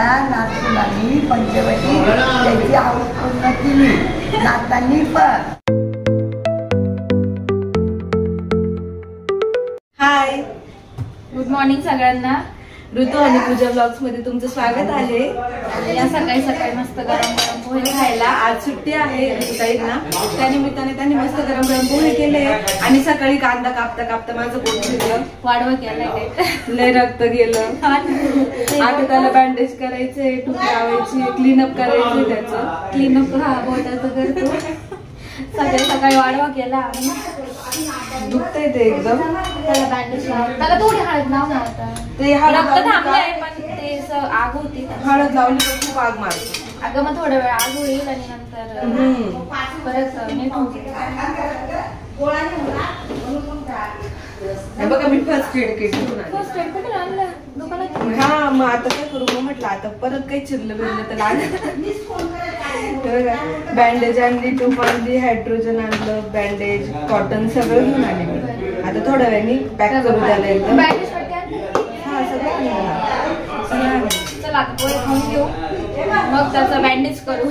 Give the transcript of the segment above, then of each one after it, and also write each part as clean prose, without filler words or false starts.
माझ्या नातूंनी पंचवटी त्याची आवड पूर्ण केली, नातांनी पण. हाय, गुड मॉर्निंग सगळ्यांना. ऋतू आणि पूजा ब्लॉग्स मध्ये तुमचं स्वागत आहे. या सकाळी सकाळी मस्त गरम गरम पोहे खायला. आज सुट्टी आहे ऋतूताईंना, त्यानिमित्ताने त्यांनी मस्त गरम गरम पोहे केले. आणि सकाळी कांदा कापता कापता माझं पोट फिरलं, वाढवा केलाय, लय रक्त गेलं. आता त्याला बँडेज करायचंय, टूप लावायची, क्लीनअप करायचंय. त्याचं क्लीनअप हा बोटाचं करतो. सकाळी सकाळी वाढवा केला आणि दुखतंय ते एकदम. त्याला बँडेज त्याला थोडी हळद लावून आता ते हळद थांबलंय, पण ते आग होती. हळद लावली तर खूप आग मारते. अगं मग थोडा वेळ आग होईल आणि नंतर परत नीट होईल. बघा मी फर्स्ट एड किट कुठे आणलं दुकानात. हा मग आता काय करू, मग म्हटलं आता परत काही चिरलं बिरलं तर लागलं. बँडेज आणली, टूप आणली, हायड्रोजन आणलं, बँडेज, कॉटन सगळं घेऊन आले मी. आता थोड्या वेळाने पॅक करू द्यायला एकदम. हा सगळं चला आता पोहे खाऊन घेऊ, मग त्याचं बँडेज करू.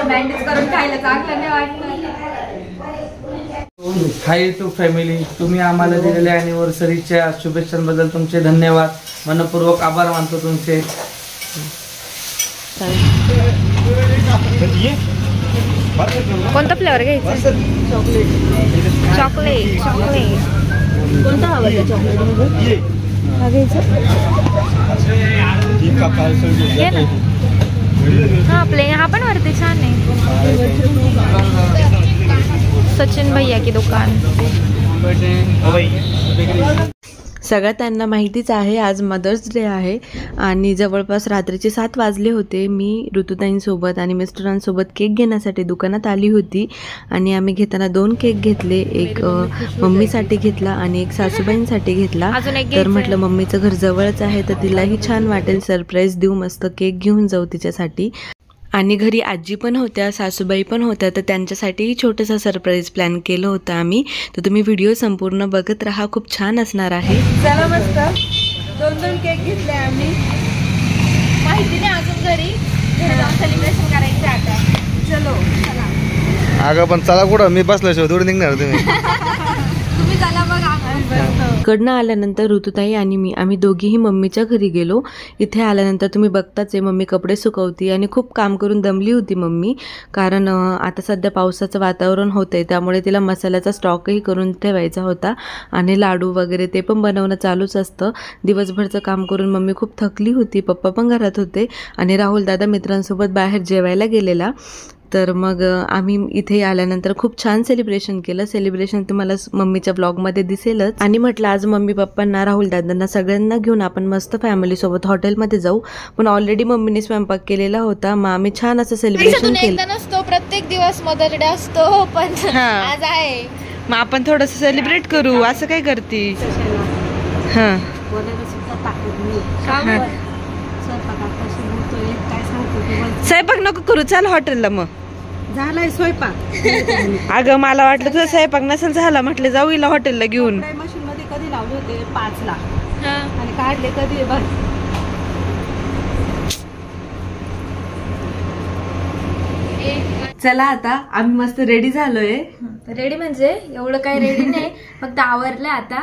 बँडेज करून खायला चांगलं नाही वाटलं. हाय टू फॅमिली, तुम्ही आम्हाला दिलेल्या अॅनिव्हर्सरीच्या शुभेच्छांबद्दल तुमचे धन्यवाद. मनपूर्वक आभार मानतो तुमचे. कोणता फ्लेवर घ्यायचा? चॉकलेट. चॉकलेट चॉकलेट कोणता आवडतं चॉकलेट? हा घ्यायचा. हा प्ले हा पण वरती छान आहे. सचिन भैया की दुकान. सगळ्यात त्यांना माहितीच आहे आज मदर्स डे आहे आणि जवळपास रात्रीचे 7 वाजले होते. मी ऋतुताईंसोबत आणि मिस्टरांसोबत केक घेण्यासाठी दुकानात आली होती आणि आम्ही घेताना 2 केक घेतले. एक मम्मीसाठी घेतला आणि एक सासूबाईंसाठी घेतला. तर म्हटलं मम्मीचं घर जवळच आहे तर तिलाही छान वाटेल, सरप्राईज देऊ, मस्त केक घेऊन जाऊ तिच्यासाठी. आणि घरी आजी पण होत्या, सासूबाई पण होत्या, तर त्यांच्यासाठीही छोटंसं सरप्राईज प्लॅन केलं होतं आम्ही. तर तुम्ही व्हिडिओ संपूर्ण बघत राहा, खूप छान असणार आहे. चला मस्त 2 केक घेतले आम्ही. माहिती नाही अजून घरी सेलिब्रेशन करायचं आता. चलो चला. अगं पण चला कुठं, मी बसल्याशिवाय थोडी निघणार तुम्ही. तुम्ही चला बघ. इकडनं आल्यानंतर ऋतुताई आणि आम्ही दोघीही मम्मीच्या घरी गेलो. इथे आल्यानंतर तुम्ही बघताच आहे मम्मी कपडे सुकवती आणि खूप काम करून दमली होती मम्मी, कारण आता सध्या पावसाचं वातावरण होतंय त्यामुळे तिला मसाल्याचा स्टॉकही करून ठेवायचा होता आणि लाडू वगैरे ते पण बनवणं चालूच असतं. दिवसभरचं काम करून मम्मी खूप थकली होती. पप्पा पण घरात होते आणि राहुल दादा मित्रांसोबत बाहेर जेवायला गेलेला. तर मग आम्ही इथे आल्यानंतर खूप छान सेलिब्रेशन केलं. सेलिब्रेशन तुम्हाला मम्मीच्या ब्लॉगमध्ये दिसेलच. आणि म्हटलं आज मम्मी पप्पांना, राहुल दादांना सगळ्यांना घेऊन आपण मस्त फॅमिलीसोबत हॉटेलमध्ये जाऊ. पण ऑलरेडी मम्मीने स्वयंपाक केलेला होता, मग आम्ही छान असं सेलिब्रेशन केलं. नसतो प्रत्येक दिवस मदर डे असतो, पण आज आहे मग आपण थोडंसं सेलिब्रेट करू. असं काय करते? हां स्वयंपाक नको करू, चल हॉटेलला. मग झालाय स्वयंपाक. अगं मला वाटलं तुझा स्वयंपाक नसेल झाला, म्हटलं जाऊ हिला हॉटेलला घेऊन. मशीन मध्ये कधी लावले होते 5 ला आणि काढले कधी बघ. चला आता आम्ही मस्त रेडी झालोय. रेडी म्हणजे एवढं काही रेडी नाही, फक्त आवरलंय आता.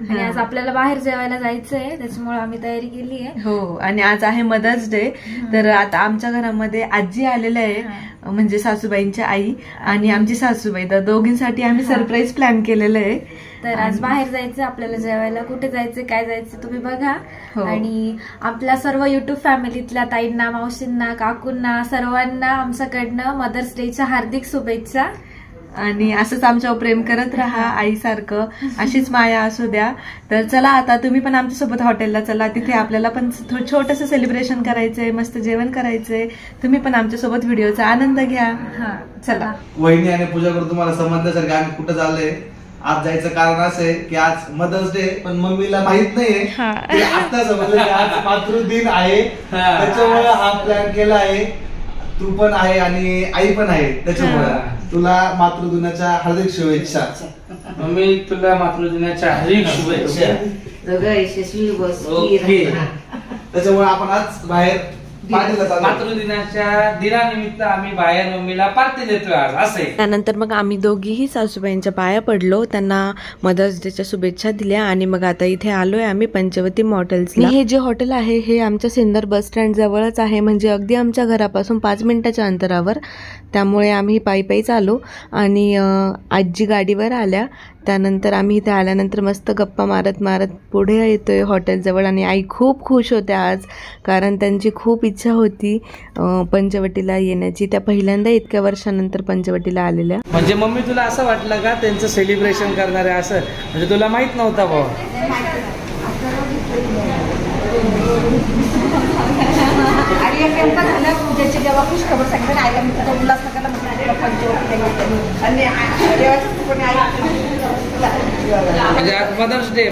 आणि आज आपल्याला बाहेर जेवायला जायचंय, त्याच्यामुळे आम्ही तयारी केली आहे. हो, आणि आज आहे मदर्स डे. तर आता आमच्या घरामध्ये आजी आलेल्या आहे, म्हणजे सासूबाईंच्या आई आणि आमची सासूबाई, तर दोघींसाठी आम्ही सरप्राईज प्लॅन केलेलं आहे. तर आज बाहेर जायचं आपल्याला जेवायला. कुठे जायचं काय जायचं तुम्ही बघा. आणि आपल्या सर्व युट्यूब फॅमिलीतल्या ताईंना, मावशींना, काकूंना, सर्वांना आमच्याकडनं मदर्स डेच्या हार्दिक शुभेच्छा. आणि असंच आमच्यावर प्रेम करत राहा आईसारखं, अशीच माया असू द्या. तर चला आता तुम्ही पण आमच्यासोबत हॉटेलला चला, तिथे आपल्याला पण छोटंसं सेलिब्रेशन करायचंय, मस्त जेवण करायचंय. तुम्ही पण आमच्यासोबत व्हिडिओचा आनंद घ्या. चला. वहिनी आणि पूजा करून तुम्हाला समजल्यासारखं आम्ही कुठं चाललंय. आज जायचं कारण असं आहे की आज मदर्स डे, पण मम्मीला माहित नाहीये. आता समजलं की आज मातृदिन आहे, त्याच्यामुळे हा प्लॅन केला आहे. तू पण आहे आणि आई पण आहे, त्याच्यामुळे तुला मातृदिनाच्या हार्दिक शुभेच्छा. मम्मी तुला मातृदिनाच्या हार्दिक शुभेच्छा. दोघं यशस्वी बस. त्याच्यामुळे आपण आज बाहेर पार्टीला चाललो. मातृदिनाच्या दिनानिमित्त आम्ही बाहेर मम्मीला पार्टी देतोय आज असे. त्यानंतर मग आम्ही दोघीही सासूबाईंच्या पाया पडलो, त्यांना मदर्स डेच्या शुभेच्छा दिल्या आणि मग आता इथे आलोय आम्ही पंचवटी मॉटेल्सला. हे जे हॉटेल आहे हे आमच्या सिन्नर बस स्टँड जवळच आहे, म्हणजे अगदी आमच्या घरापासून 5 मिनिटाच्या अंतरावर. त्यामुळे आम्ही पायीच आलो आणि आजी गाडीवर आल्या. त्यानंतर आम्ही इथे आल्यानंतर मस्त गप्पा मारत मारत पुढे येतोय हॉटेलजवळ आणि आई खूप खुश होत्या आज, कारण त्यांची खूप इच्छा होती पंचवटीला येण्याची. त्या पहिल्यांदा इतक्या वर्षानंतर पंचवटीला आलेल्या. म्हणजे मम्मी तुला असं वाटलं का त्यांचं सेलिब्रेशन करणार आहे असं, म्हणजे तुला माहित नव्हता भाऊ? आणि एक नेमका झालं पूजेची जेव्हा खुश खबर सांगितलं आईला मी तुझा उल्हास नकाला म्हटलं आणि म्हणजे आज मदर्स डे,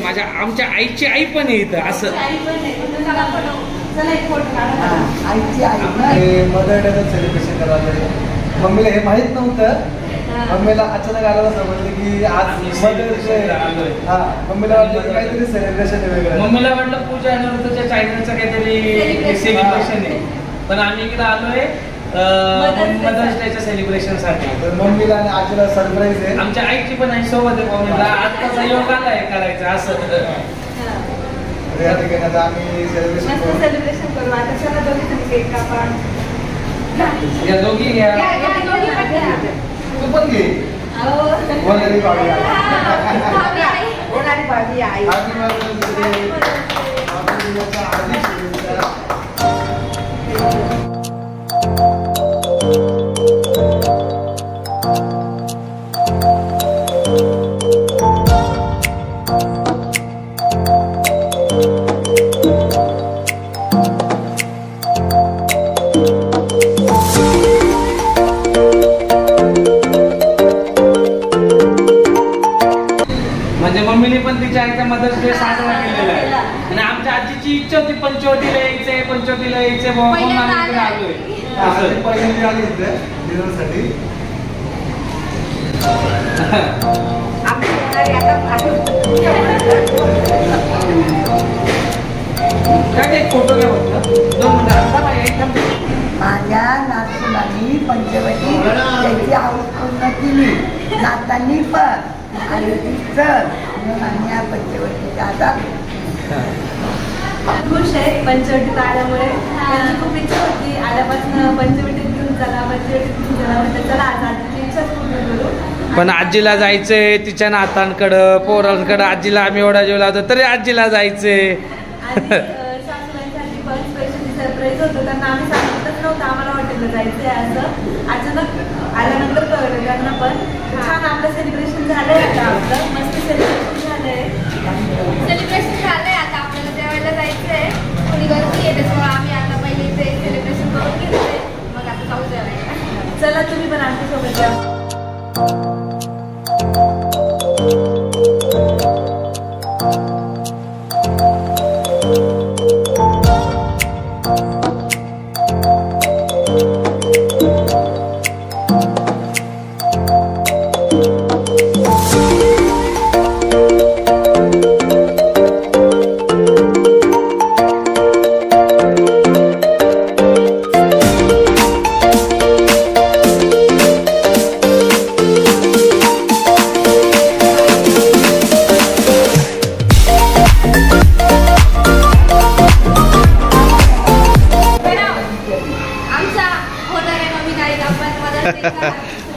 आमच्या आईची आई पण आहे इथं असं. आईची आई मदर डे सेलिब्रेशन करायला मम्मीला हे माहित नव्हतं. मम्मीला अचानक आलं समजलं की आज मदर्स डे. हा, मम्मीला वाटलं की काहीतरी सेलिब्रेशन आहे वेगळं. मम्मीला वाटलं पूजा आणि ऋतूच्या चायनाचं काहीतरी सेलिब्रेशन आहे, पण आम्ही इकडे आलोय मदर्स डेच्या सेलिब्रेशन साठी. तर मम्मीला आणि आजीला सरप्राईज आहे. आमच्या आईची पण आई सोबत आहे. मम्मीला आत्ताचा योग आलाय करायचं असं. या ठिकाणी आता आम्ही सेलिब्रेशन करू. आता चला दोघी केक कापा. या दोघी घ्या, तू पण घे. होणारी भाभी आई. होणारी भाभी आई. Happy Mother's Day. मातृदिनाच्या हार्दिक शुभेच्छा. म्हणजे मम्मीने पण तिच्या आईचा मदर्स डे साजरा केलेला आहे. आणि आमच्या आजीची इच्छा होती पंचवटीला यायचंय, पंचवटीला यायचंय म्हणून आम्ही इकडे आलोय. आजी पहिल्यांदा आली इथे डिनरसाठी. काय एक फोटो घ्या फक्त 2 मिनिटं. एकदम माझ्या नातूंनी पंचवटी त्याची आवड पूर्ण केली, नातांनी पण. आणि या पंचवटीच्या आता खुश आहे पंचवटीत आल्यामुळे. त्यांची खूप इच्छा होती आल्यापासून पंचवटीत घेऊन चला, पंचवटीत घेऊन चला. म्हणजे चला आज आजची इच्छाच पूर्ण करू. पण आजीला जायचंय तिच्या नातांकडं पोरांकडं. आजीला आम्ही एवढा जीव लावतो तरी आजीला जायचंय. सासूबाईंसाठी पण स्पेशली सरप्राईज होतं. त्यांना आम्ही सांगितलंच नव्हतं आम्हाला हॉटेलला जायचंय असं. अचानक आल्यानंतर कळलं त्यांना पण. छान आपलं सेलिब्रेशन झालंय. आता आपलं मस्त सेलिब्रेशन झालंय. आता आपल्याला जेवायला जायचंय. कोणी गर्दी आहे त्याच्यामुळे आम्ही आता पहिले ते सेलिब्रेशन करून घेतोय, मग आता जाऊ जेवायला. चला तुम्ही पण आमच्यासोबत जा.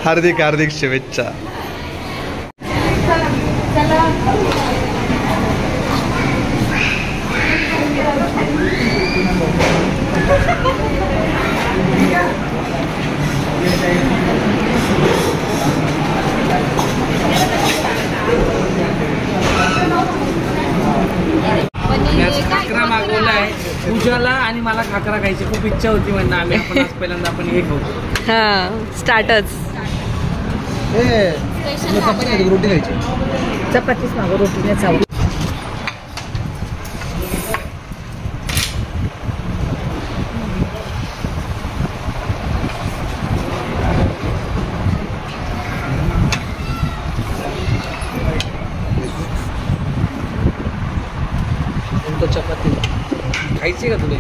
हार्दिक हार्दिक शुभेच्छा. खाकरा मागवलाय पूजाला आणि मला खाकरा खायची खूप इच्छा होती. म्हणणं आम्ही आपण आज पहिल्यांदा आपण हे खाऊ. हा स्टार्टर्स. रोटी खायची. चपातीच मागो, रोटीने चावू. चपाती खायचं घ्यायची का तुला?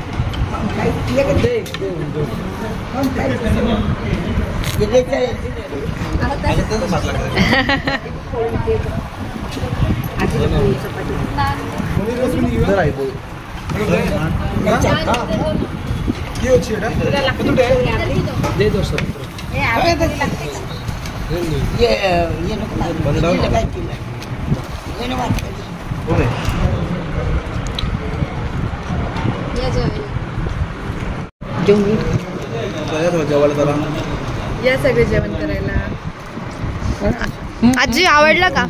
दे दो सर. या सगळे जेवण करायला. आजी आवडलं का?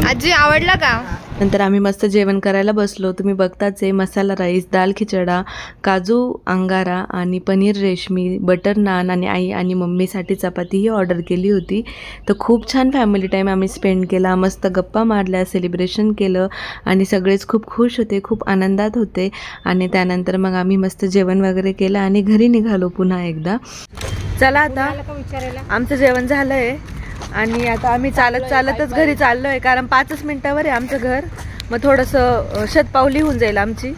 आजी आवडलं का? नंतर आम्ही मस्त जेवण करायला बसलो. तुम्ही बघताच आहे, मसाला राईस, दाल खिचडा, काजू अंगारा आणि पनीर रेशमी, बटर नान आणि आई आणि मम्मीसाठी चपातीही ऑर्डर केली होती. तर खूप छान फॅमिली टाईम आम्ही स्पेंड केला. मस्त गप्पा मारल्या, सेलिब्रेशन केलं आणि सगळेच खूप खुश होते, खूप आनंदात होते. आणि त्यानंतर मग आम्ही मस्त जेवण वगैरे केलं आणि घरी निघालो पुन्हा एकदा. चला आता आमचं जेवण झालं आहे आणि आता आम्ही चालतच घरी चाललो आहे, कारण 5 मिनिटावर आहे आमचं घर. मग थोडंसं शतपावली होऊन जाईल आमची,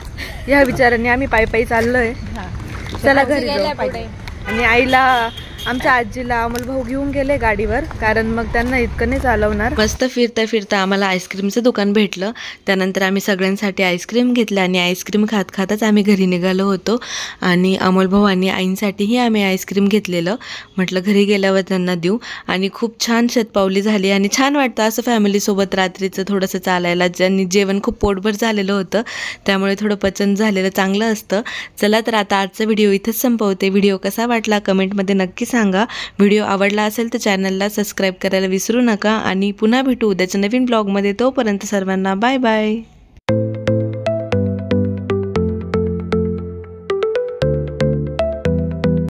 ह्या विचाराने आम्ही पायी चाललो आहे. चला घरी जाऊ. आणि आईला, आमच्या आजीला अमोल भाऊ घेऊन गेले गाडीवर, कारण मग त्यांना इतकं नाही चालवणार. मस्त फिरता फिरता आम्हाला आईस्क्रीमचं दुकान भेटलं. त्यानंतर आम्ही सगळ्यांसाठी आईस्क्रीम घेतलं आणि आईस्क्रीम खातच आम्ही घरी निघालो होतो. आणि अमोल भाऊ आणि आईंसाठीही आम्ही आईस्क्रीम घेतलेलं. म्हटलं घरी गेल्यावर त्यांना देऊ. आणि खूप छान शतपावली झाली आणि छान वाटतं असं फॅमिलीसोबत रात्रीचं थोडंसं चालायला. ज्यांनी जेवण खूप पोटभर झालेलं होतं, त्यामुळे थोडं पचन झालेलं चांगलं असतं. चला तर आता आजचा व्हिडिओ इथंच संपवते. व्हिडिओ कसा वाटला कमेंटमध्ये नक्की सांगा. व्हिडिओ आवडला असेल तर चॅनलला सबस्क्राईब करायला विसरू नका. आणि पुन्हा भेटू उद्याच्या नवीन ब्लॉगमध्ये. तोपर्यंत सर्वांना बाय बाय.